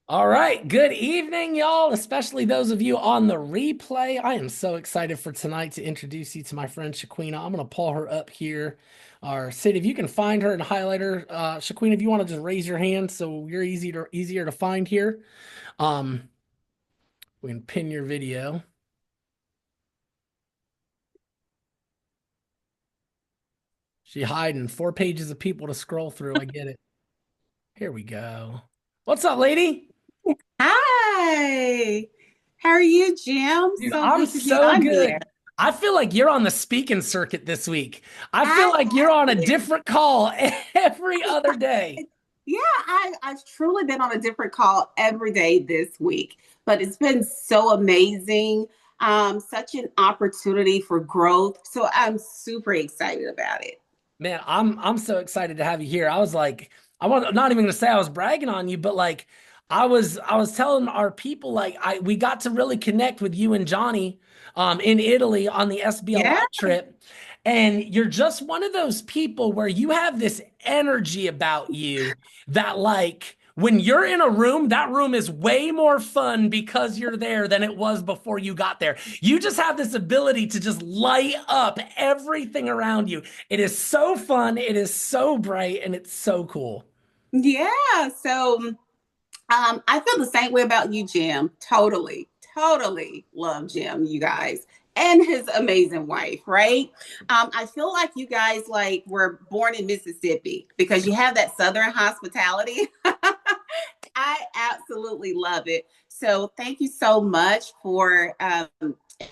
All right, good evening, y'all, especially those of you on the replay. I am so excited for tonight to introduce you to my friend Shaqueena. I'm going to pull her up here. Or Sid, if you can find her and highlight her, Shaqueena, if you want to just raise your hand so you're easier to find here. Um, we can pin your video. She hiding 4 pages of people to scroll through. I get it. Here we go. What's up, lady? Hi. How are you, Jim? Dude, So I'm good to be so on here. good. I feel like you're on the speaking circuit this week. I feel I like you're have on a been. different call every other day. Yeah, I've truly been on a different call every day this week, but it's been so amazing. Such an opportunity for growth. So I'm super excited about it. Man, I'm so excited to have you here. I was like, I'm not even gonna say I was bragging on you, but like I was telling our people like I we got to really connect with you and Johnny in Italy on the Yeah. SBLI trip. And you're just one of those people where you have this energy about you that like when you're in a room, that room is way more fun because you're there than it was before you got there. You just have this ability to just light up everything around you. It is so fun, it is so bright, and it's so cool. Yeah. So I feel the same way about you, Jim. Totally, totally love Jim, you guys, and his amazing wife, right? I feel like you guys like were born in Mississippi because you have that Southern hospitality. I absolutely love it. So thank you so much for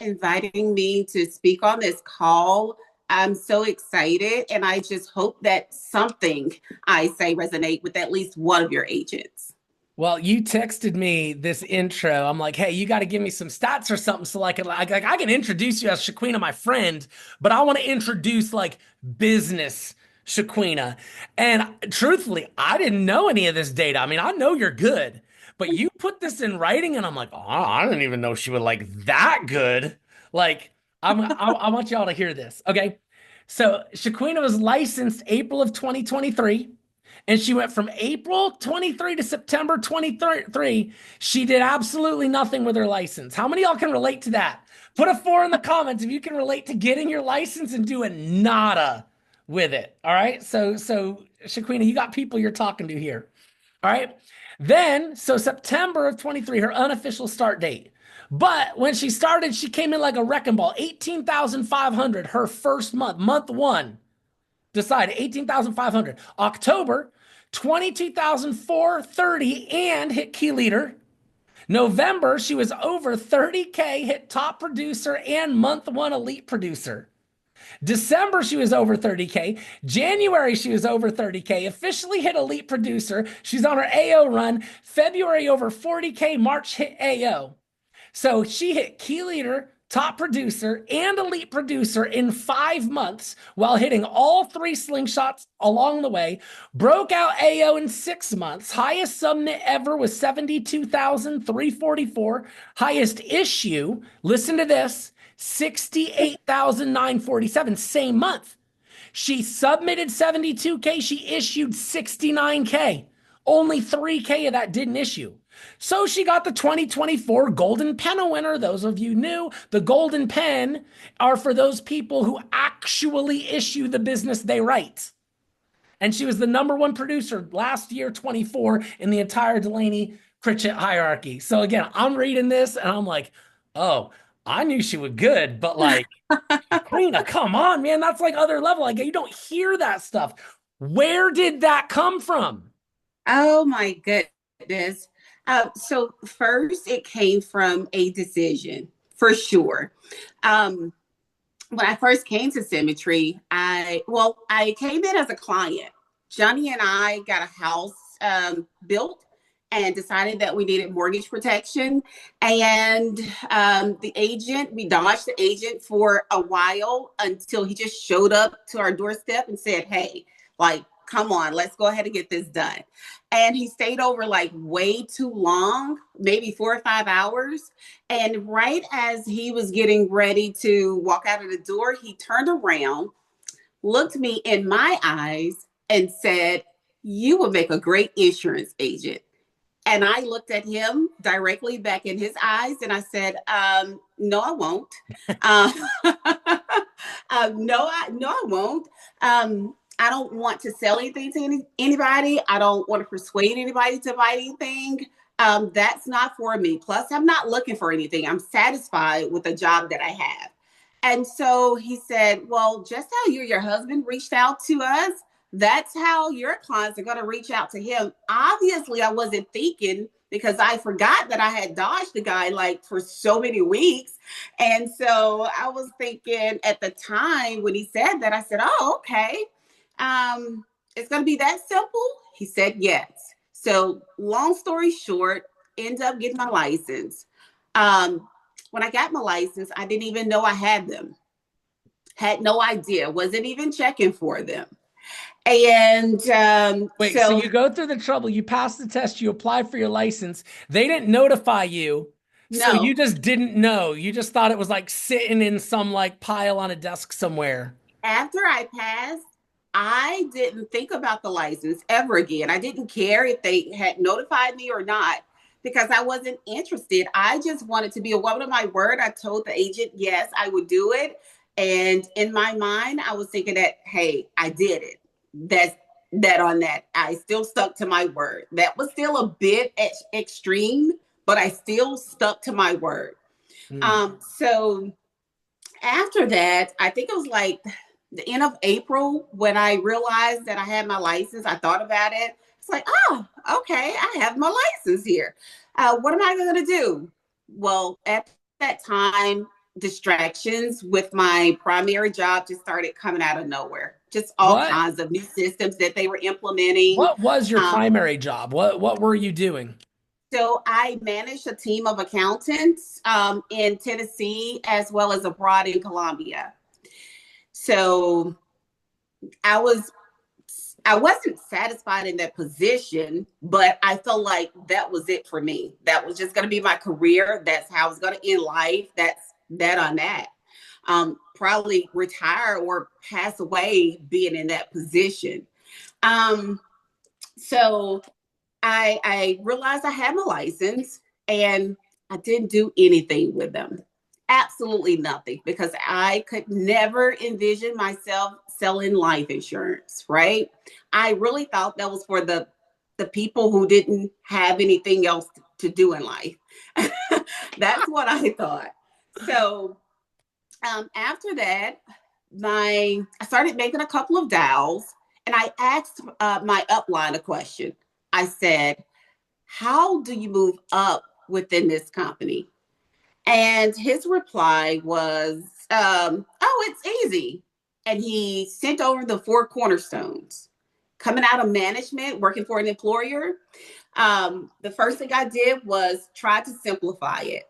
inviting me to speak on this call. I'm so excited, and I just hope that something I say resonate with at least one of your agents. Well, you texted me this intro. I'm like, hey, you got to give me some stats or something so I can introduce you as Shaquena, my friend, but I want to introduce like business Shaquena. And truthfully, I didn't know any of this data. I mean, I know you're good, but you put this in writing, and I'm like, oh, I didn't even know she was like that good. Like, I want y'all to hear this. Okay. So Shaquena was licensed April of 2023. And she went from April 23 to September 23. She did absolutely nothing with her license. How many of y'all can relate to that? Put a four in the comments if you can relate to getting your license and doing nada with it. All right. So Shaquina, you got people you're talking to here. All right. Then, so September of 23, her unofficial start date. But when she started, she came in like a wrecking ball. 18,500 her first month, month one. Decided 18,500. October, 22,430 and hit key leader. November, she was over 30K, hit top producer and month one elite producer. December, she was over 30K. January, she was over 30K, officially hit elite producer. She's on her AO run. February, over 40K. March, hit AO. So she hit key leader, top producer, and elite producer in 5 months while hitting all three slingshots along the way. Broke out AO in 6 months. Highest submit ever was 72,344. Highest issue, listen to this, 68,947, same month. She submitted 72K, she issued 69K. Only 3K of that didn't issue. So she got the 2024 Golden Pen winner. Those of you new, the Golden Pen are for those people who actually issue the business they write. And she was the number one producer last year, 24, in the entire Delaney Pritchett hierarchy. So again, I'm reading this and I'm like, oh, I knew she was good, but like, Shaquina, come on, man. That's like other level. Like you don't hear that stuff. Where did that come from? Oh my goodness. So first it came from a decision for sure. Um, when I first came to Symmetry, I came in as a client. Johnny and I got a house built and decided that we needed mortgage protection. And we dodged the agent for a while until he just showed up to our doorstep and said, hey, like, come on, let's go ahead and get this done. And he stayed over like way too long, maybe 4 or 5 hours. And right as he was getting ready to walk out of the door, he turned around, looked me in my eyes, and said, you would make a great insurance agent. And I looked at him directly back in his eyes and I said, no, I won't. Uh, no, I won't. I don't want to sell anything to anybody. I don't want to persuade anybody to buy anything. That's not for me. Plus, I'm not looking for anything. I'm satisfied with the job that I have. And so he said, well, just how you, your husband reached out to us, that's how your clients are going to reach out to him. Obviously, I wasn't thinking because I forgot that I had dodged the guy like for so many weeks. And so I was thinking at the time when he said that, I said, oh, okay. It's going to be that simple. He said, yes. So long story short, end up getting my license. When I got my license, I didn't even know I had them. Had no idea. Wasn't even checking for them. And Wait, so you go through the trouble, you pass the test, you apply for your license. They didn't notify you. So you no, just didn't know. You just thought it was like sitting in some like pile on a desk somewhere. after I passed, I didn't think about the license ever again. I didn't care if they had notified me or not because I wasn't interested. I just wanted to be a woman of my word. I told the agent, yes, I would do it. And in my mind, I was thinking that, hey, I did it. That's that on that. I still stuck to my word. That was still a bit extreme, but I still stuck to my word. Hmm. So after that, I think it was like the end of April when I realized that I had my license. I thought about it. It's like, oh, okay, I have my license here. What am I going to do? Well, at that time, distractions with my primary job just started coming out of nowhere. Just all What? kinds of new systems that they were implementing. What was your Um, primary job? What were you doing? so I managed a team of accountants in Tennessee as well as abroad in Colombia. So I was I wasn't satisfied in that position, but I felt like that was it for me. That was just going to be my career. That's how I was going to end life. That's that on that. Probably retire or pass away being in that position. Um, so I realized I had my license and I didn't do anything with them. Absolutely nothing because I could never envision myself selling life insurance, right? I really thought that was for the people who didn't have anything else to do in life. That's what I thought. So after that, I started making a couple of dials and I asked my upline a question. I said, how do you move up within this company? And his reply was, oh, it's easy. And he sent over the four cornerstones. Coming out of management, working for an employer, the first thing I did was try to simplify it.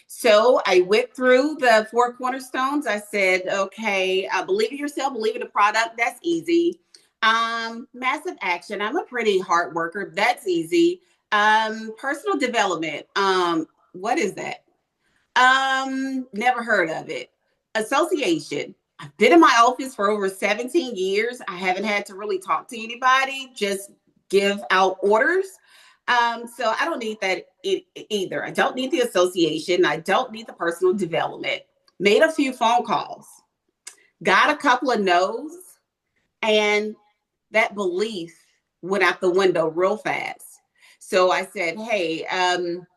So I went through the four cornerstones. I said, okay, believe in yourself, believe in the product. That's easy. Massive action. I'm a pretty hard worker. That's easy. Personal development. What is that? Never heard of it. Association. I've been in my office for over 17 years. I haven't had to really talk to anybody, just give out orders. So I don't need that either. I don't need the association. I don't need the personal development. Made a few phone calls, got a couple of no's, and that belief went out the window real fast. So I said, hey,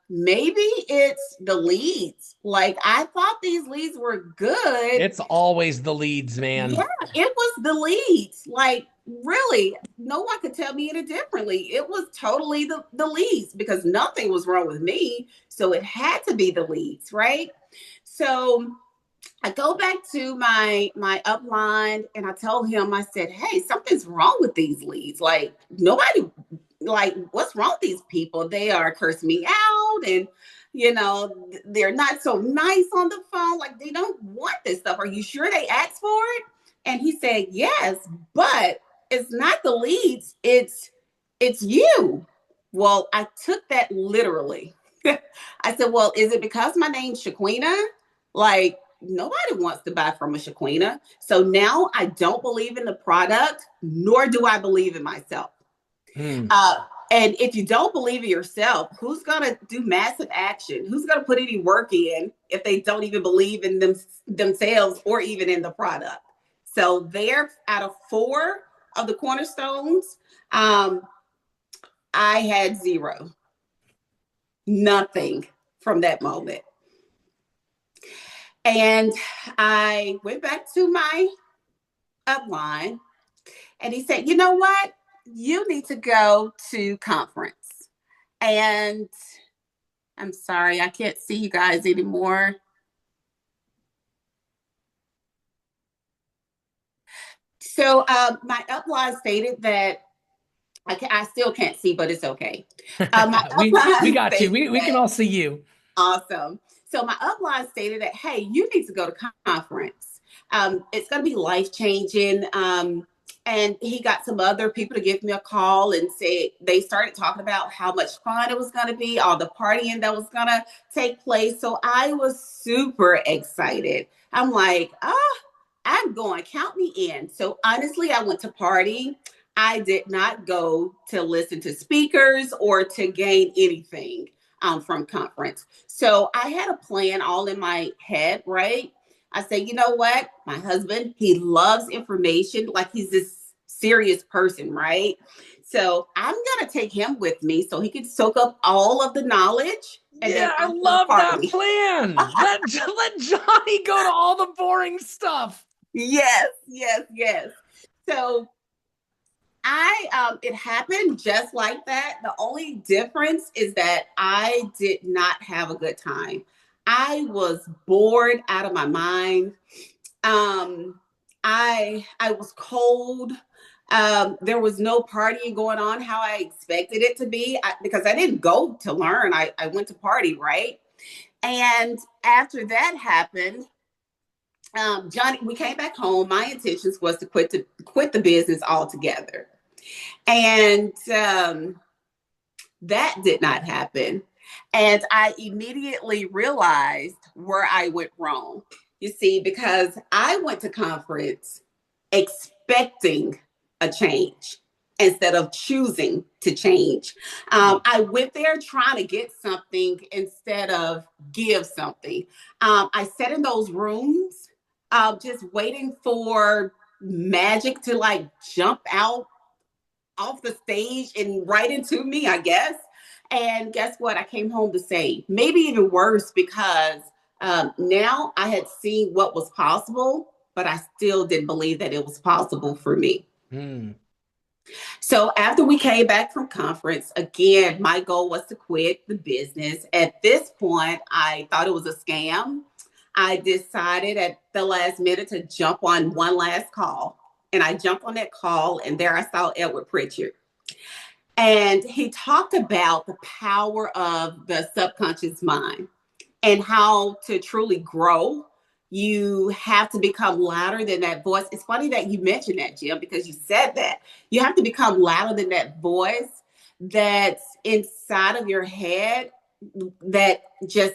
maybe it's the leads. Like I thought these leads were good. It's always the leads, Yeah, man. it was the leads. Like really, no one could tell me any differently. It was totally the leads because nothing was wrong with me. So it had to be the leads, right? So I go back to my upline and I told him, I said, hey, something's wrong with these leads. Like nobody, like what's wrong with these people? They are cursing me out and they're not so nice on the phone. Like they don't want this stuff. Are you sure they asked for it? And he said, yes, but it's not the leads. It's you. Well, I took that literally. I said, well, is it because my name's Shaqueena? Like, nobody wants to buy from a Shaqueena. So now I don't believe in the product, nor do I believe in myself. Hmm. Uh, And if you don't believe in yourself, who's going to do massive action? Who's going to put any work in if they don't even believe in themselves or even in the product? So there, out of four of the cornerstones, um, I had zero, nothing from that moment. And I went back to my upline and he said, you know what? You need to go to conference. And I'm sorry, I can't see you guys anymore. So my upline stated that I still can't see, but it's okay. My We upline got you. stated We can that all see you. awesome. So my upline stated that, hey, you need to go to conference. It's going to be life changing. And he got some other people to give me a call and say they started talking about how much fun it was going to be, all the partying that was going to take place. So I was super excited. I'm like, I'm going, count me in. So honestly, I went to party. I did not go to listen to speakers or to gain anything from conference. So I had a plan all in my head, right? I said, you know what? My husband, he loves information, like he's this serious person, right? So I'm going to take him with me so he can soak up all of the knowledge and then Yeah, I I'm going to love that party. plan. Let Johnny go to all the boring stuff. Yes, yes, yes. So it happened just like that. The only difference is that I did not have a good time. I was bored out of my mind. Um, I was cold. There was no partying going on how I expected it to be because I didn't go to learn. I went to party, right? And after that happened, Johnny, we came back home. My intentions was to quit the business altogether. And that did not happen. And I immediately realized where I went wrong. You see, because I went to conference expecting a change instead of choosing to change. I went there trying to get something instead of give something. I sat in those rooms just waiting for magic to like jump out off the stage and right into me, I guess. And guess what? I came home to say, maybe even worse, because now I had seen what was possible, but I still didn't believe that it was possible for me. Hmm. So after we came back from conference, again, my goal was to quit the business. At this point, I thought it was a scam. I decided at the last minute to jump on one last call. And I jumped on that call, and there I saw Edward Pritchard. And he talked about the power of the subconscious mind and how to truly grow. You have to become louder than that voice. It's funny that you mentioned that, Jim, because you said that. You have to become louder than that voice that's inside of your head that just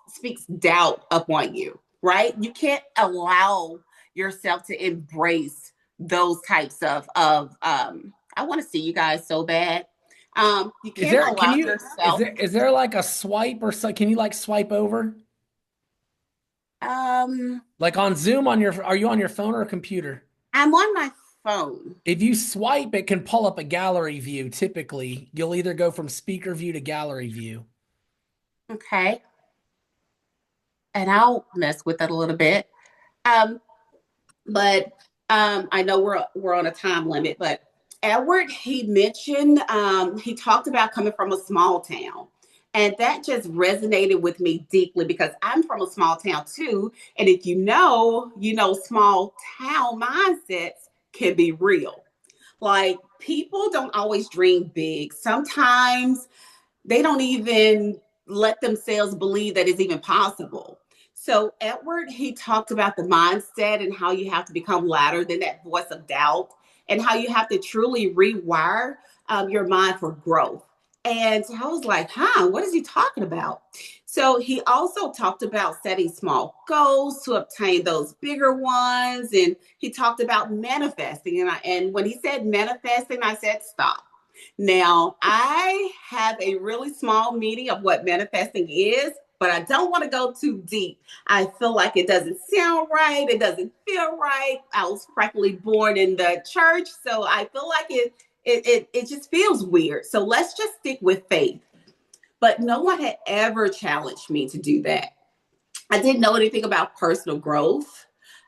speaks doubt upon you, right? You can't allow yourself to embrace those types of I want to see you guys so bad. You Is can't there can allow you yourself. is there like a swipe or so can you like swipe over? um Like on Zoom on your are you on your phone or a computer? I'm on my phone. If you swipe, it can pull up a gallery view. Typically, you'll either go from speaker view to gallery view. Okay. And I'll mess with it a little bit. Um, but I know we're on a time limit, but Edward, he mentioned he talked about coming from a small town. And that just resonated with me deeply because I'm from a small town too. And if you know, small town mindsets can be real. Like people don't always dream big. Sometimes they don't even let themselves believe that it's even possible. So Edward, he talked about the mindset and how you have to become louder than that voice of doubt and how you have to truly rewire your mind for growth. And so I was like, what is he talking about? So he also talked about setting small goals to obtain those bigger ones. And he talked about manifesting. And when he said manifesting, I said, stop. Now, I have a really small meaning of what manifesting is, but I don't want to go too deep. I feel like it doesn't sound right. It doesn't feel right. I was practically born in the church, so I feel like it just feels weird. So let's just stick with faith. But no one had ever challenged me to do that. I didn't know anything about personal growth.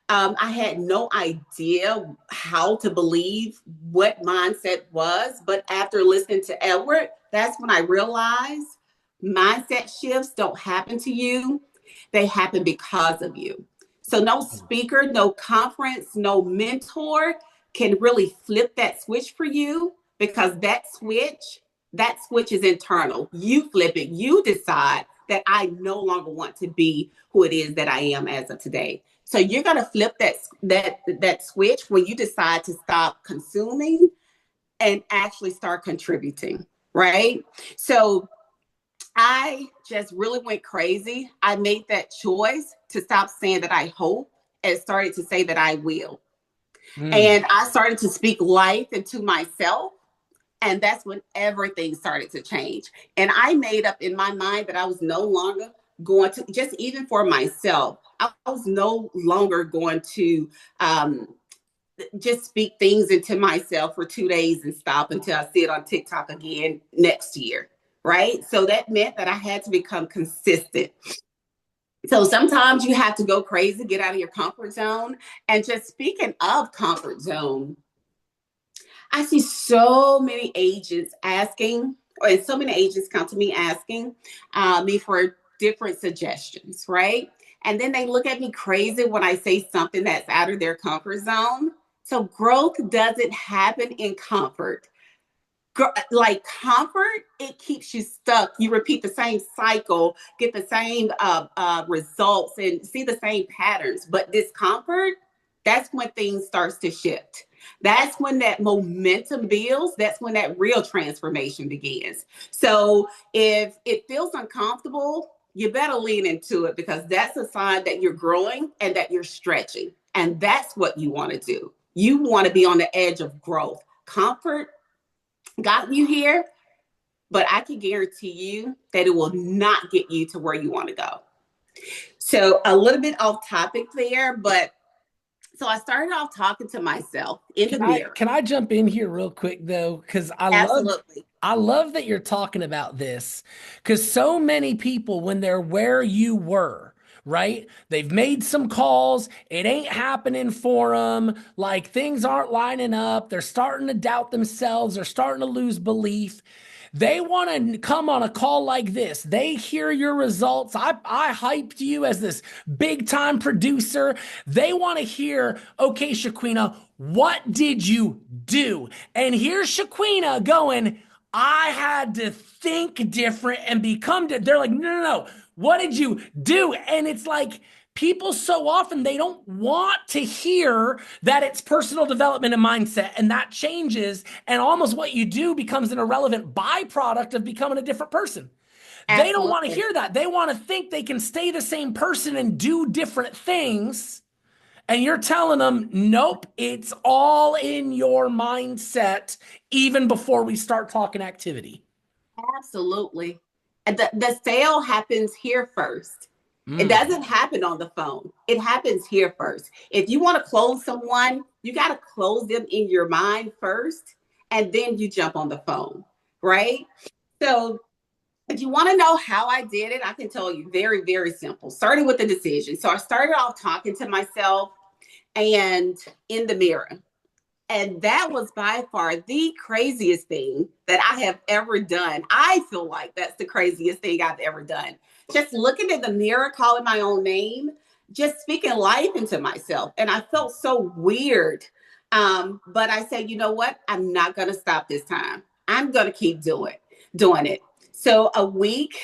I had no idea how to believe what mindset was. But after listening to Edward, that's when I realized mindset shifts don't happen to you, they happen because of you. So, no speaker, no conference, no mentor can really flip that switch for you because that switch is internal. You flip it, you decide that I no longer want to be who it is that I am as of today. So you're gonna flip that switch when you decide to stop consuming and actually start contributing, right? So I just really went crazy. I made that choice to stop saying that I hope and started to say that I will. Mm. And I started to speak life into myself. And that's when everything started to change. And I made up in my mind that I was no longer going to, just even for myself, I was no longer going to just speak things into myself for 2 days and stop until I see it on TikTok again next year. Right. So that meant that I had to become consistent. So sometimes you have to go crazy, get out of your comfort zone. And just speaking of comfort zone, I see so many agents asking, or so many agents come to me asking me for different suggestions, right? And then they look at me crazy when I say something that's out of their comfort zone. So growth doesn't happen in comfort. Like comfort, it keeps you stuck. You repeat the same cycle, get the same results, and see the same patterns. But discomfort, that's when things starts to shift. That's when that momentum builds. That's when that real transformation begins. So if it feels uncomfortable, you better lean into it because that's a sign that you're growing and that you're stretching. And that's what you want to do. You want to be on the edge of growth. Comfort got you here, but I can guarantee you that it will not get you to where you want to go. So a little bit off topic there, but so I started off talking to myself in the mirror. Can I jump in here real quick though? Because Absolutely. I love that you're talking about this. Because so many people, when they're where you were, right? They've made some calls, it ain't happening for them. Like things aren't lining up. They're starting to doubt themselves. They're starting to lose belief. They want to come on a call like this. They hear your results. I hyped you as this big time producer. They want to hear, okay, Shaqueena, what did you do? And here's Shaqueena going, I had to think different and become different. They're like, no, no, no. What did you do? And it's like, people so often they don't want to hear that it's personal development and mindset and that changes and almost what you do becomes an irrelevant byproduct of becoming a different person. They don't want to Absolutely. hear that. They want to think they can stay the same person and do different things. And you're telling them, nope, it's all in your mindset, even before we start talking activity. Absolutely. And the sale happens here first. It Mm, doesn't happen on the phone. It happens here first. If you want to close someone, you got to close them in your mind first, and then you jump on the phone, right? So if you want to know how I did it, I can tell you very, very simple. Starting with the decision. So I started off talking to myself and in the mirror. And that was by far the craziest thing that I have ever done. I feel like that's the craziest thing I've ever done. Just looking in the mirror, calling my own name, just speaking life into myself. And I felt so weird. But I said, you know what? I'm not going to stop this time. I'm going to keep doing it. So a week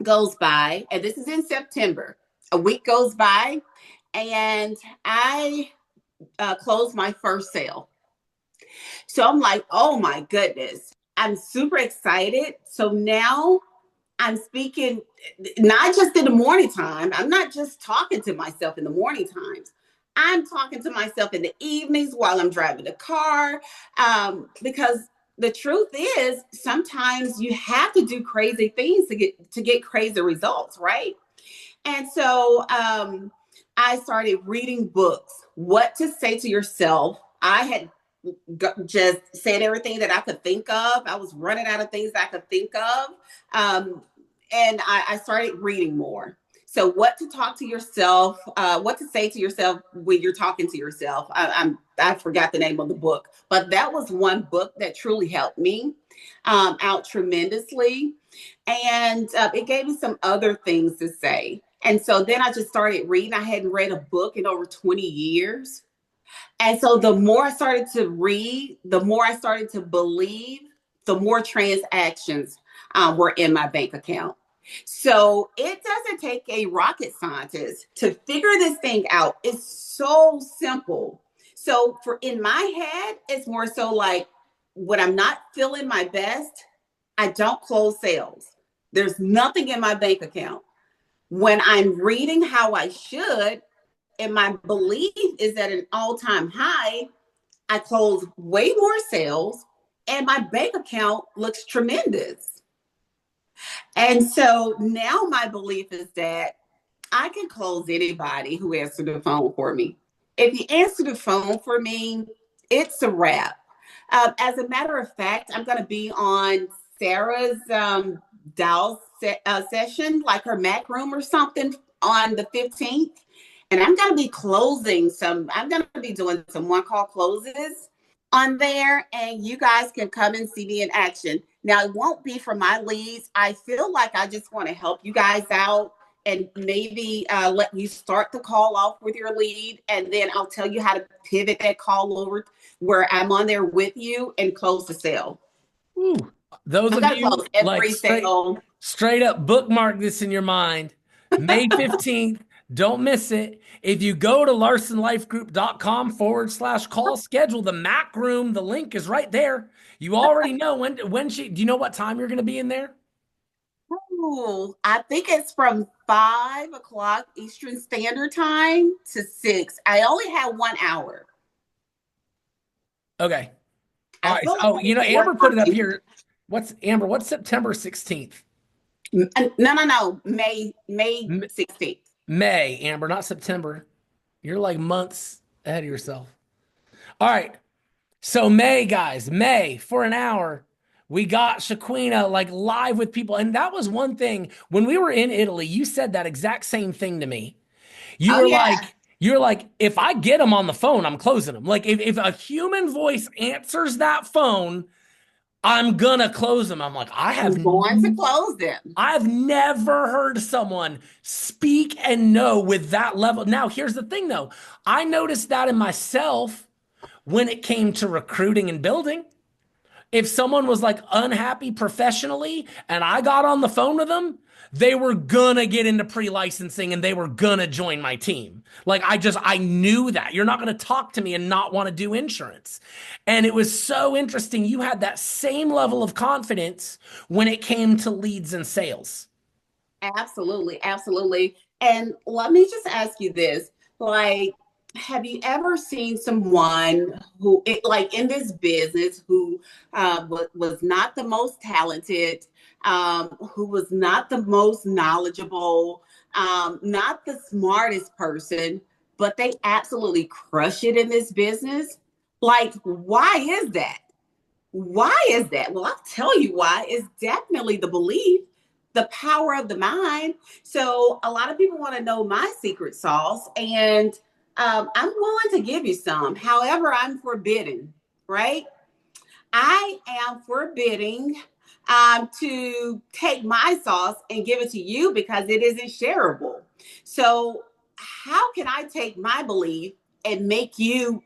goes by, and this is in September. A week goes by, and I closed my first sale. So I'm like, oh my goodness, I'm super excited. So now I'm speaking not just in the morning time. I'm not just talking to myself in the morning times. I'm talking to myself in the evenings while I'm driving the car because the truth is sometimes you have to do crazy things to get crazy results, right? And so I started reading books, what to say to yourself. I had just said everything that I could think of. I was running out of things I could think of. And I started reading more. So, what to talk to yourself, what to say to yourself when you're talking to yourself. I forgot the name of the book, but that was one book that truly helped me out tremendously. And it gave me some other things to say. And so then I just started reading. I hadn't read a book in over 20 years. And so the more I started to read, the more I started to believe, the more transactions were in my bank account. So it doesn't take a rocket scientist to figure this thing out. It's so simple. So for in my head, it's more so like when I'm not feeling my best, I don't close sales. There's nothing in my bank account. When I'm reading how I should, and my belief is at an all-time high, I close way more sales and my bank account looks tremendous. And so now my belief is that I can close anybody who answers the phone for me. If you answer the phone for me, it's a wrap. As a matter of fact, I'm going to be on Sarah's session, like her Mac room or something, on the 15th. And I'm going to be I'm going to be doing some one call closes on there, and you guys can come and see me in action. Now, it won't be for my leads. I feel like I just want to help you guys out and maybe let you start the call off with your lead. And then I'll tell you how to pivot that call over where I'm on there with you and close the sale. Ooh, those I'm of going to you close like every sale. straight up bookmark this in your mind. May 15th, don't miss it. If you go to larsonlifegroup.com/call schedule, the Mac room, the link is right there. You already know do you know what time you're going to be in there? Ooh, I think it's from 5 o'clock Eastern Standard Time to 6. I only have 1 hour. Okay. All I right. feel like Oh, I need to Amber work put on it up you. here. What's September 16th? No. May M 16th. May, Amber, not September. You're like months ahead of yourself. All right. So May, guys, May for an hour. We got Shaqueena like live with people. And that was one thing. When we were in Italy, you said that exact same thing to me. You Oh were yeah. like, you're like, if I get them on the phone, I'm closing them. Like if a human voice answers that phone, I'm gonna close them. I'm like, I'm going to close them. I've never heard someone speak and know with that level. Now, here's the thing though. I noticed that in myself when it came to recruiting and building. If someone was like unhappy professionally and I got on the phone with them, they were gonna get into pre-licensing and they were gonna join my team. Like I knew that. You're not gonna talk to me and not want to do insurance. And it was so interesting. You had that same level of confidence when it came to leads and sales. Absolutely, absolutely. And let me just ask you this. Like, have you ever seen someone who, like in this business, who was not the most talented, who was not the most knowledgeable, not the smartest person, but they absolutely crush it in this business? Like, why is that? Why is that? Well, I'll tell you why. It's definitely the belief, the power of the mind. So, a lot of people want to know my secret sauce, and I'm willing to give you some. However, I'm forbidden, right? I am forbidding to take my sauce and give it to you because it isn't shareable. So, how can I take my belief and make you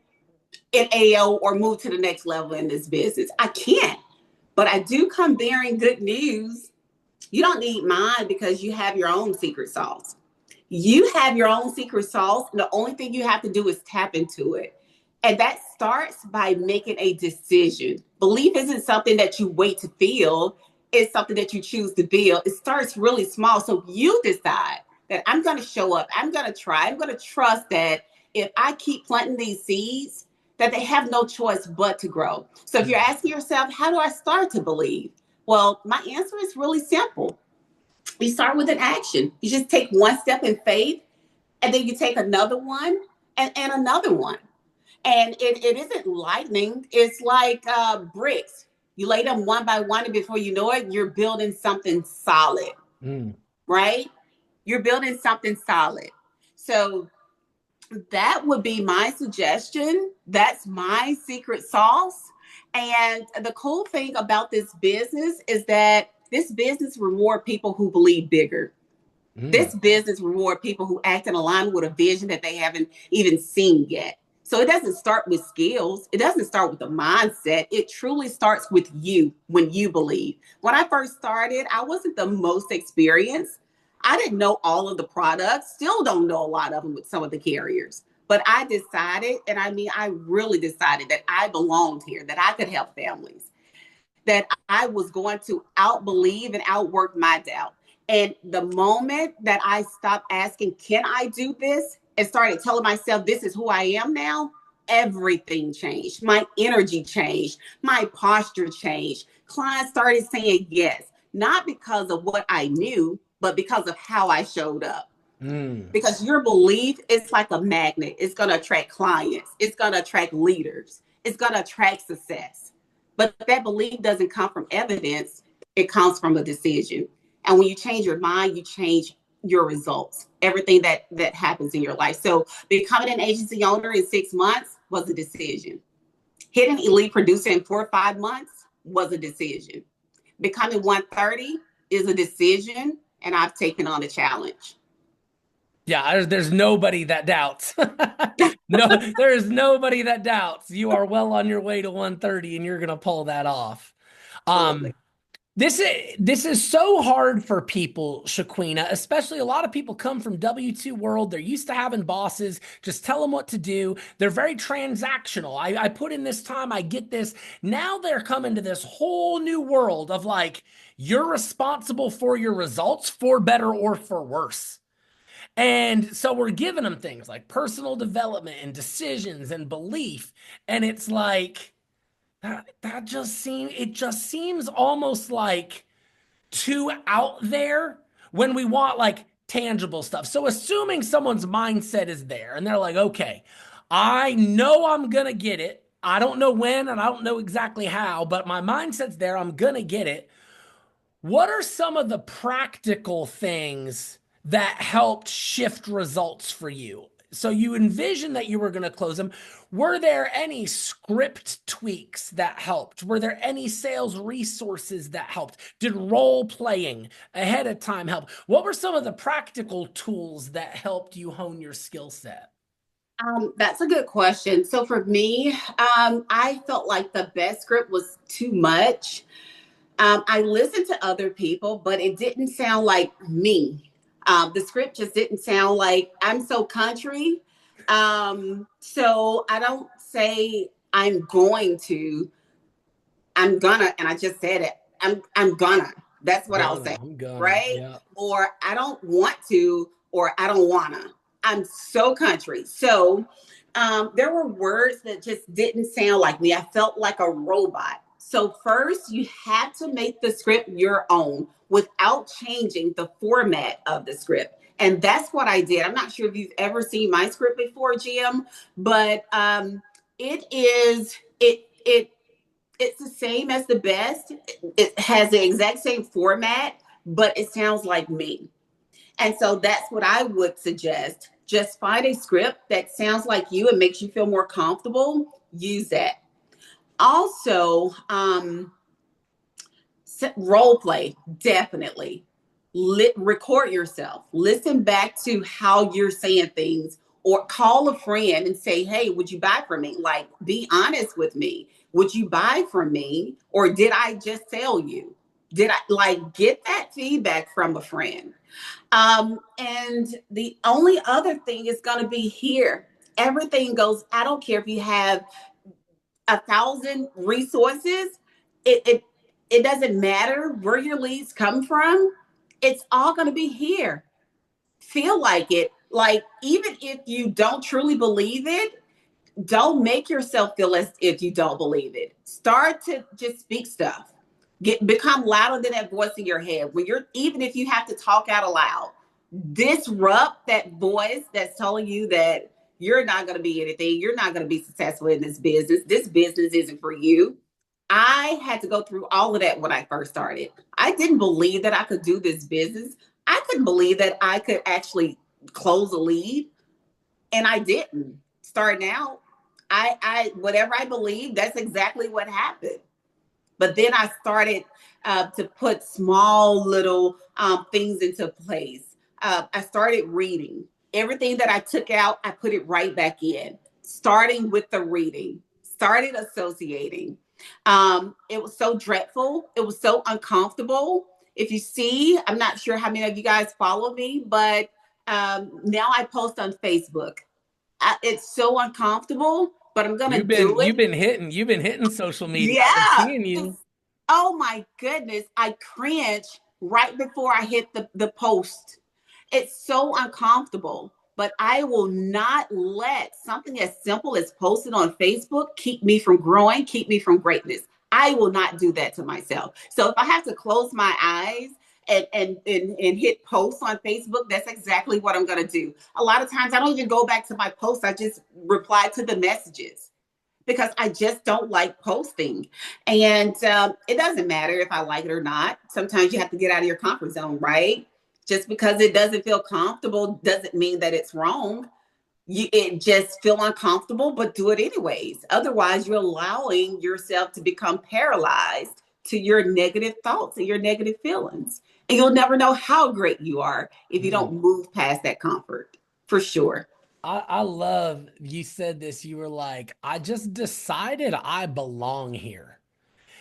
an AO or move to the next level in this business? I can't, but I do come bearing good news. You don't need mine because you have your own secret sauce. You have your own secret sauce. And the only thing you have to do is tap into it. And that starts by making a decision. Belief isn't something that you wait to feel, it's something that you choose to build. It starts really small. So you decide that I'm going to show up, I'm going to try, I'm going to trust that if I keep planting these seeds, that they have no choice but to grow. So if you're Mm, asking yourself, how do I start to believe? Well, my answer is really simple. You start with an action. You just take one step in faith, and then you take another one and another one. And it isn't lightning. It's like bricks. You lay them one by one, and before you know it, you're building something solid, mm. right? You're building something solid. So that would be my suggestion. That's my secret sauce. And the cool thing about this business is that this business reward people who believe bigger. Mm. This business reward people who act in alignment with a vision that they haven't even seen yet. So it doesn't start with skills. It doesn't start with a mindset. It truly starts with you when you believe. When I first started, I wasn't the most experienced. I didn't know all of the products, still don't know a lot of them with some of the carriers. But I decided, and I mean, I really decided that I belonged here, that I could help families, that I was going to outbelieve and outwork my doubt. And the moment that I stopped asking, can I do this? And started telling myself, this is who I am now, everything changed. My energy changed. My posture changed. Clients started saying yes, not because of what I knew, but because of how I showed up. Mm. Because your belief is like a magnet. It's going to attract clients. It's going to attract leaders. It's going to attract success. But that belief doesn't come from evidence. It comes from a decision. And when you change your mind, you change your results, everything that happens in your life. So becoming an agency owner in 6 months was a decision. Hitting elite producer in 4 or 5 months was a decision. Becoming 130 is a decision, and I've taken on a challenge. Yeah, there's nobody that doubts. No, there is nobody that doubts. You are well on your way to 130 and you're gonna pull that off. Absolutely. Um, this is so hard for people, Shaquena, especially a lot of people come from W-2 world. They're used to having bosses, just tell them what to do. They're very transactional. I put in this time, I get this. Now they're coming to this whole new world of like, you're responsible for your results for better or for worse. And so we're giving them things like personal development and decisions and belief. And it's like it just seems almost like too out there when we want like tangible stuff. So assuming someone's mindset is there and they're like, okay, I know I'm gonna get it. I don't know when and I don't know exactly how, but my mindset's there. I'm gonna get it. What are some of the practical things that helped shift results for you? So you envisioned that you were going to close them. Were there any script tweaks that helped? Were there any sales resources that helped? Did role playing ahead of time help? What were some of the practical tools that helped you hone your skill set? That's a good question. So for me, I felt like the best script was too much. I listened to other people, but it didn't sound like me. The script just didn't sound like I'm so country. So I don't say I'm going to. I'm gonna, and I just said it. I'm gonna. That's what I'll say, I'm gonna. right? Yeah. Or I don't want to, or I don't wanna. I'm so country. So there were words that just didn't sound like me. I felt like a robot. So first, you had to make the script your own without changing the format of the script. And that's what I did. I'm not sure if you've ever seen my script before, Jim, but it is it it's the same as the best. It has the exact same format, but it sounds like me. And so that's what I would suggest. Just find a script that sounds like you and makes you feel more comfortable. Use that. Also, role play, definitely. Record yourself. Listen back to how you're saying things, or call a friend and say, hey, would you buy from me? Like, be honest with me. Would you buy from me? Or did I just sell you? Did I like get that feedback from a friend? And the only other thing is going to be here. Everything goes, I don't care if you have 1,000 resources. It it doesn't matter where your leads come from. It's all going to be here. Feel like it. Like even if you don't truly believe it, don't make yourself feel as if you don't believe it. Start to just speak stuff. Become louder than that voice in your head. When you're, even if you have to talk out aloud, disrupt that voice that's telling you that you're not going to be anything. You're not going to be successful in this business. This business isn't for you. I had to go through all of that when I first started. I didn't believe that I could do this business. I couldn't believe that I could actually close a lead, and I didn't. Starting out, I whatever I believe, that's exactly what happened. But then I started to put small little things into place. I started reading. Everything that I took out, I put it right back in, starting with the reading, started associating. It was so dreadful. It was so uncomfortable. If you see, I'm not sure how many of you guys follow me, but now I post on Facebook. It's so uncomfortable, but I'm gonna You've been do it. you've been hitting social media. I've been Yeah. seeing you. Oh my goodness. I cringe right before I hit the post. It's so uncomfortable, but I will not let something as simple as posted on Facebook keep me from growing, keep me from greatness. I will not do that to myself. So if I have to close my eyes and hit posts on Facebook, that's exactly what I'm going to do. A lot of times I don't even go back to my posts. I just reply to the messages because I just don't like posting. And it doesn't matter if I like it or not. Sometimes you have to get out of your comfort zone, right? Just because it doesn't feel comfortable doesn't mean that it's wrong. It just feel uncomfortable, but do it anyways. Otherwise, you're allowing yourself to become paralyzed to your negative thoughts and your negative feelings. And you'll never know how great you are if you Mm. don't move past that comfort, for sure. I love you said this. You were like, I just decided I belong here.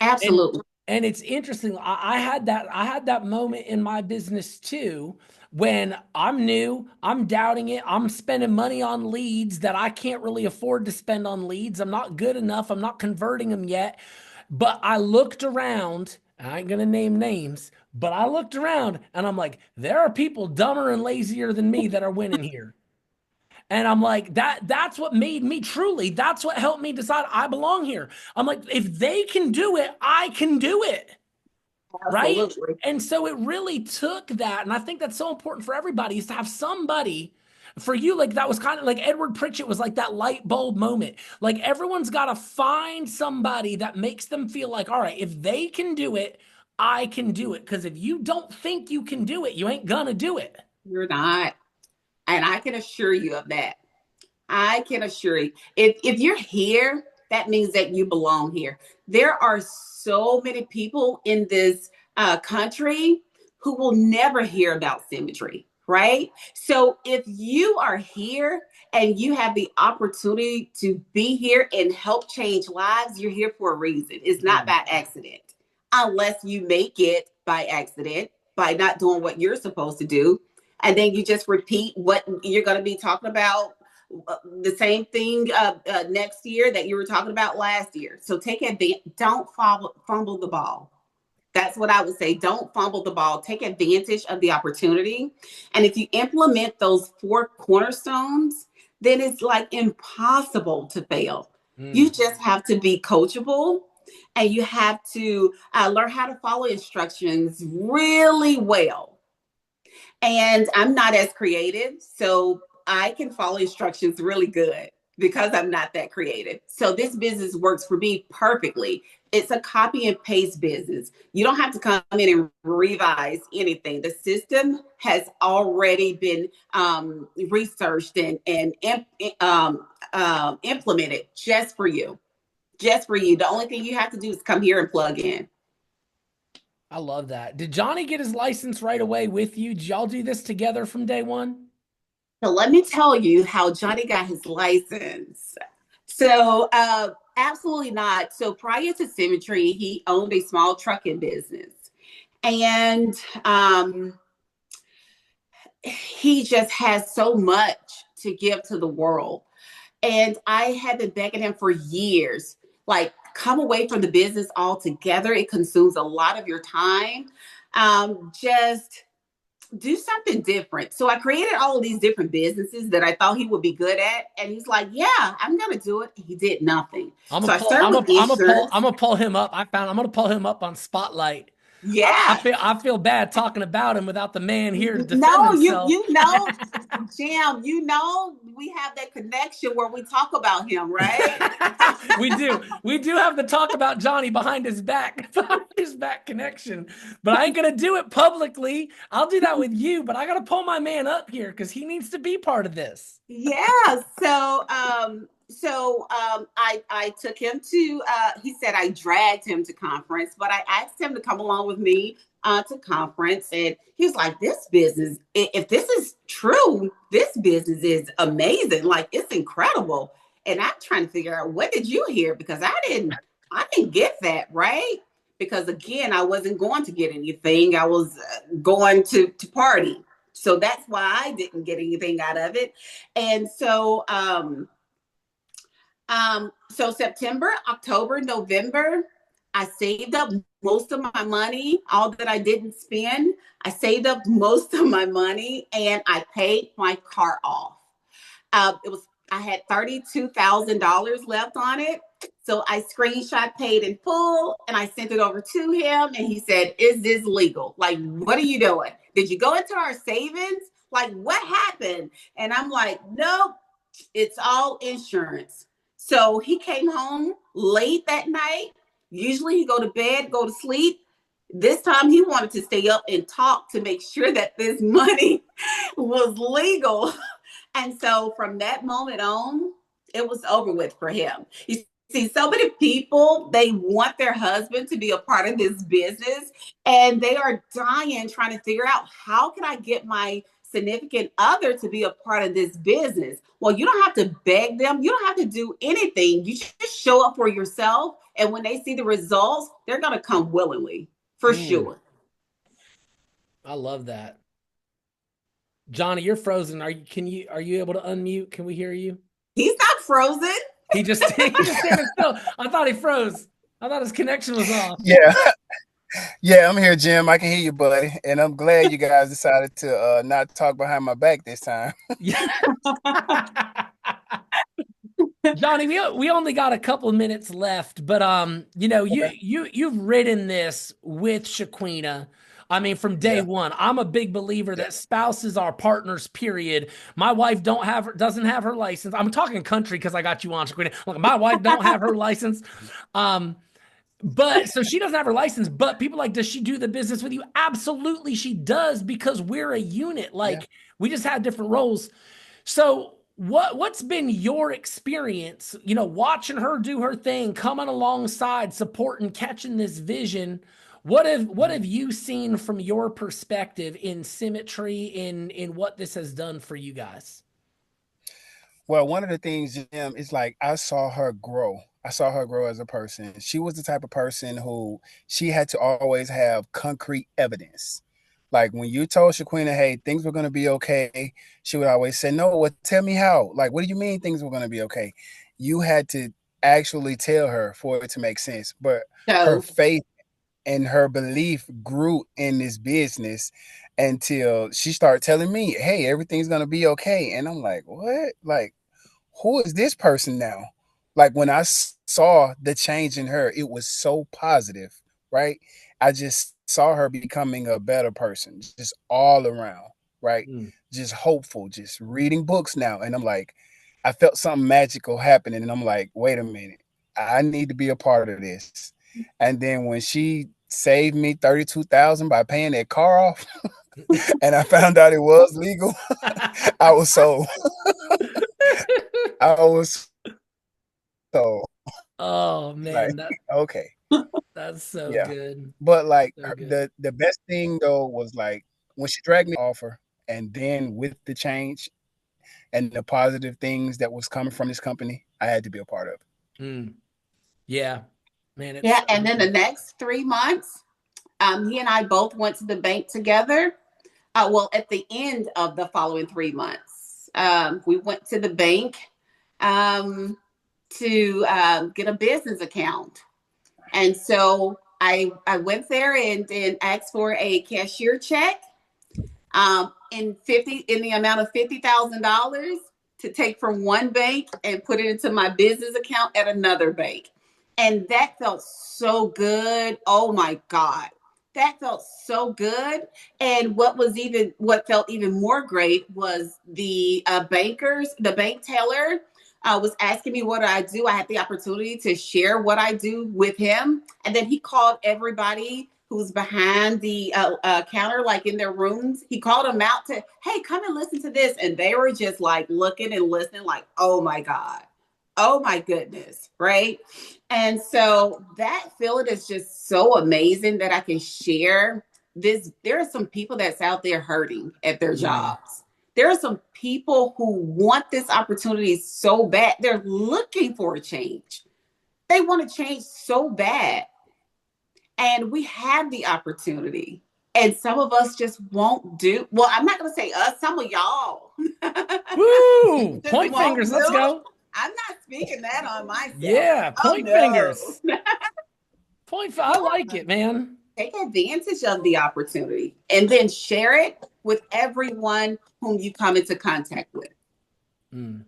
And Absolutely. and it's interesting. I had that moment in my business too when I'm new, I'm doubting it. I'm spending money on leads that I can't really afford to spend on leads. I'm not good enough. I'm not converting them yet. But I looked around, I ain't gonna name names, but I looked around and I'm like, there are people dumber and lazier than me that are winning here. And I'm like, that's what made me truly, that's what helped me decide I belong here. I'm like, if they can do it, I can do it. Right. Absolutely. And so it really took that. And I think that's so important for everybody is to have somebody for you. Like that was kind of like Edward Pritchett was like that light bulb moment. Like everyone's got to find somebody that makes them feel like, all right, if they can do it, I can do it. Because if you don't think you can do it, you ain't gonna do it. You're not. And I can assure you of that. I can assure you. If you're here, that means that you belong here. There are so many people in this country who will never hear about symmetry, right? So if you are here and you have the opportunity to be here and help change lives, you're here for a reason. It's not Mm. by accident, unless you make it by accident by not doing what you're supposed to do. And then you just repeat what you're going to be talking about the same thing next year that you were talking about last year. So take advantage. Don't fumble the ball. That's what I would say. Don't fumble the ball. Take advantage of the opportunity. And if you implement those four cornerstones, then it's like impossible to fail. You Mm. just have to be coachable and you have to learn how to follow instructions really well. And I'm not as creative, so I can follow instructions really good because I'm not that creative. So this business works for me perfectly. It's a copy and paste business. You don't have to come in and revise anything. The system has already been researched and implemented just for you. Just for you. The only thing you have to do is come here and plug in. I love that. Did Johnny get his license right away with you? Did y'all do this together from day one? So let me tell you how Johnny got his license. So absolutely not. So prior to Symmetry, he owned a small trucking business. And he just has so much to give to the world. And I had been begging him for years, like, come away from the business altogether. It consumes a lot of your time. Just do something different. So I created all of these different businesses that I thought he would be good at. And he's like, yeah, I'm going to do it. He did nothing. I'm gonna So I pull. started I'm with gonna. I'm gonna pull. insurance. I'm gonna pull him up. I'm gonna pull him up on Spotlight. I Yeah. feel. I feel bad talking about him without the man here to defend No, himself. you know, Jim, you know, we have that connection where we talk about him, right? We do. We do have the talk about Johnny behind his back, behind his back connection. But I ain't gonna do it publicly. I'll do that with you, but I gotta pull my man up here because he needs to be part of this. Yeah. I took him to he said I dragged him to conference, but I asked him to come along with me to conference, and he was like, this business, if this is true, this business is amazing. Like, it's incredible. And I'm trying to figure out, what did you hear? Because I didn't get that, right? Because again, I wasn't going to get anything. I was going to party. So that's why I didn't get anything out of it. And so September, October, November, I saved up most of my money, all that I didn't spend. I saved up most of my money and I paid my car off. It was I had $32,000 left on it. So I screenshot paid in full and I sent it over to him. And he said, is this legal? Like, what are you doing? Did you go into our savings? Like, what happened? And I'm like, nope, it's all insurance. So he came home late that night. Usually he go to bed, go to sleep. This time he wanted to stay up and talk to make sure that this money was legal. And so from that moment on, it was over with for him. You see, so many people, they want their husband to be a part of this business, and they are dying trying to figure out, how can I get my significant other to be a part of this business? Well, you don't have to beg them. You don't have to do anything. You just show up for yourself. And when they see the results, they're going to come willingly, for Mm, sure. I love that. Johnny, you're frozen. Are you able to unmute? Can we hear you? He's not frozen. He just standing still. I thought he froze. I thought his connection was off. Yeah, yeah, I'm here, Jim. I can hear you, buddy, and I'm glad you guys decided to not talk behind my back this time. Yeah. Johnny, we only got a couple of minutes left, but you've written this with Shaquena. I mean, from day Yeah, one, I'm a big believer yeah, that spouses are partners, period. My wife doesn't have her license. I'm talking country because I got you on, Shaquena. Like, my wife don't have her license. Um, but so she doesn't have her license, but people like, does she do the business with you? Absolutely, she does, because we're a unit. yeah. Like, we just have different roles. So what's been your experience, watching her do her thing, coming alongside, supporting, catching this vision? What have you seen from your perspective in symmetry, in what this has done for you guys? Well, one of the things, Jim, is like I saw her grow. I saw her grow as a person. She was the type of person who she had to always have concrete evidence. Like when you told Shaquina, hey, things were going to be okay, she would always say, no, what? Tell me how. Like, what do you mean things were going to be okay? You had to actually tell her for it to make sense. But her So faith and her belief grew in this business until she started telling me, hey, everything's going to be okay. And I'm like, what? Like, who is this person now? Like when I saw the change in her, it was so positive, right? I just saw her becoming a better person, just all around, right? Mm. Just hopeful, just reading books now. And I'm like, I felt something magical happening. And I'm like, wait a minute, I need to be a part of this. And then when she saved me 32,000 by paying that car off, and I found out it was legal, I was so I was so Oh like, man, okay, that's so yeah. good. But like So good. the best thing though was like when she dragged me to offer, and then with the change and the positive things that was coming from this company, I had to be a part of it. Mm. Yeah, man, it's yeah, so and then the good. next 3 months, he and I both went to the bank together. Well, at the end of the following 3 months, we went to the bank um, to get a business account. And so I went there and asked for a cashier check. in the amount of $50,000 to take from one bank and put it into my business account at another bank. And that felt so good. Oh my God. That felt so good. And what felt even more great was the bank teller was asking me what I do. I had the opportunity to share what I do with him. And then he called everybody who's behind the counter, like in their rooms. He called them out to, hey, come and listen to this. And they were just like looking and listening, like, oh my God. Oh my goodness. Right. And so that feeling is just so amazing that I can share this. There are some people that's out there hurting at their Mm. jobs. There are some people who want this opportunity so bad. They're looking for a change. They want to change so bad. And we have the opportunity. And some of us just won't do. Well, I'm not going to say us, some of y'all Woo! just Point won't fingers. Let's do. go. I'm not speaking that on myself. Yeah, Oh, point fingers. no. I like it, man. Take advantage of the opportunity and then share it with everyone whom you come into contact with. Mm.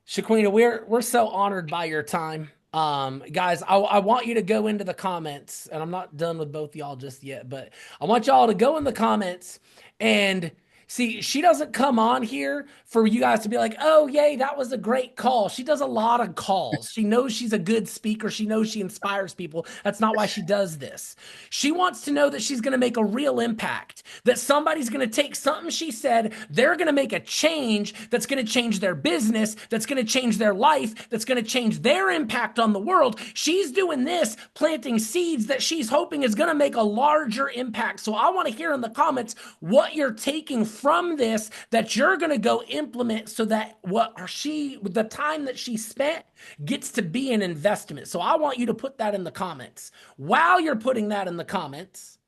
Shaquena, we're so honored by your time. Guys, I want you to go into the comments, and I'm not done with both y'all just yet, but I want y'all to go in the comments and see, she doesn't come on here for you guys to be like, oh, yay, that was a great call. She does a lot of calls. She knows she's a good speaker. She knows she inspires people. That's not why she does this. She wants to know that she's going to make a real impact, that somebody's going to take something she said, they're going to make a change that's going to change their business, that's going to change their life, that's going to change their impact on the world. She's doing this, planting seeds that she's hoping is going to make a larger impact. So I want to hear in the comments what you're taking from this that you're going to go implement so that the time that she spent gets to be an investment. So I want you to put that in the comments. While you're putting that in the comments,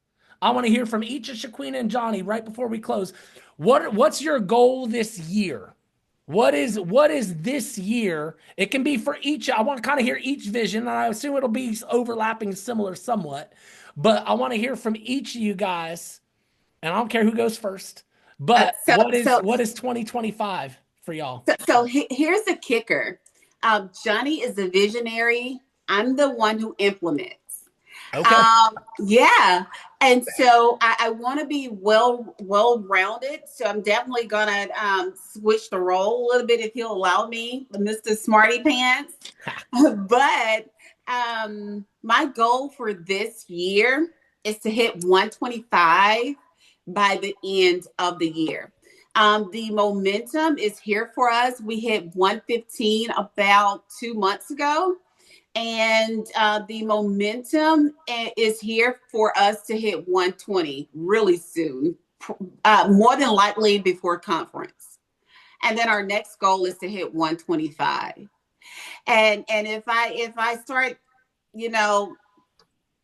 I want to hear from each of Shaquena and Johnny right before we close. What's your goal this year? What is this year? It can be for each. I want to kind of hear each vision, and I assume it'll be overlapping, similar somewhat. But I want to hear from each of you guys, and I don't care who goes first. Uh, But so, so, what is 2025 for y'all? here's the kicker. Johnny is the visionary. I'm the one who implements. Okay. Yeah. And so I want to be well rounded. So I'm definitely gonna switch the role a little bit if he'll allow me, Mr. Smarty Pants. But my goal for this year is to hit 125 by the end of the year. The momentum is here for us. We hit 115 about 2 months ago. And the momentum is here for us to hit 120 really soon, more than likely before conference. And then our next goal is to hit 125. And if I start, you know,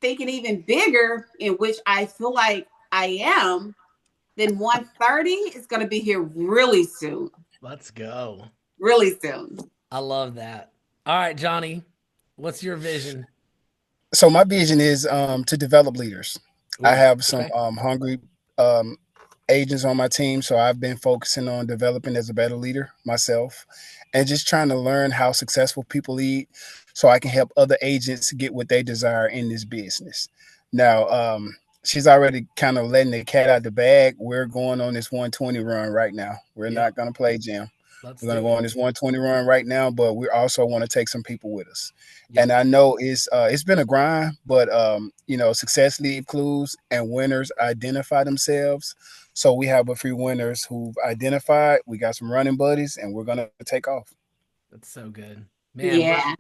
thinking even bigger, in which I feel like I am, then 130 is going to be here really soon. Let's go. Really soon. I love that. All right, Johnny, what's your vision? So my vision is to develop leaders. I Ooh, have some okay. hungry um, agents on my team, so I've been focusing on developing as a better leader myself, and just trying to learn how successful people lead, so I can help other agents get what they desire in this business. Now, she's already kind of letting the cat out the bag. We're going on this 120 run right now. We're Yep. not going to play Jim. Let's We're going to do go it. on this 120 run right now, but we also want to take some people with us. And Yep. I know it's been a grind, but success leave clues and winners identify themselves. So we have a few winners who've identified. We got some running buddies, and we're gonna take off. That's so good. Man, Yeah.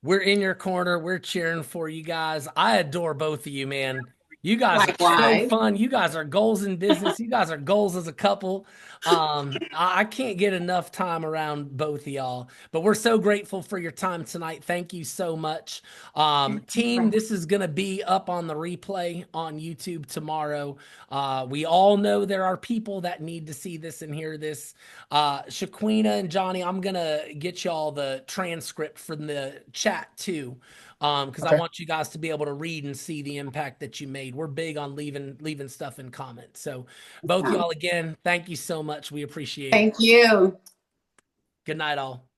we're in your corner. We're cheering for you guys. I adore both of you, man. You guys are so Likewise. fun. You guys are goals in business. You guys are goals as a couple. I can't get enough time around both of y'all. But we're so grateful for your time tonight. Thank you so much. Team, this is gonna be up on the replay on YouTube tomorrow. We all know there are people that need to see this and hear this. Shaquena and Johnny, I'm gonna get y'all the transcript from the chat too. because I Okay. want you guys to be able to read and see the impact that you made. We're big on leaving stuff in comments. So both Um, y'all again, thank you so much. We appreciate it. thank you. Good night, all.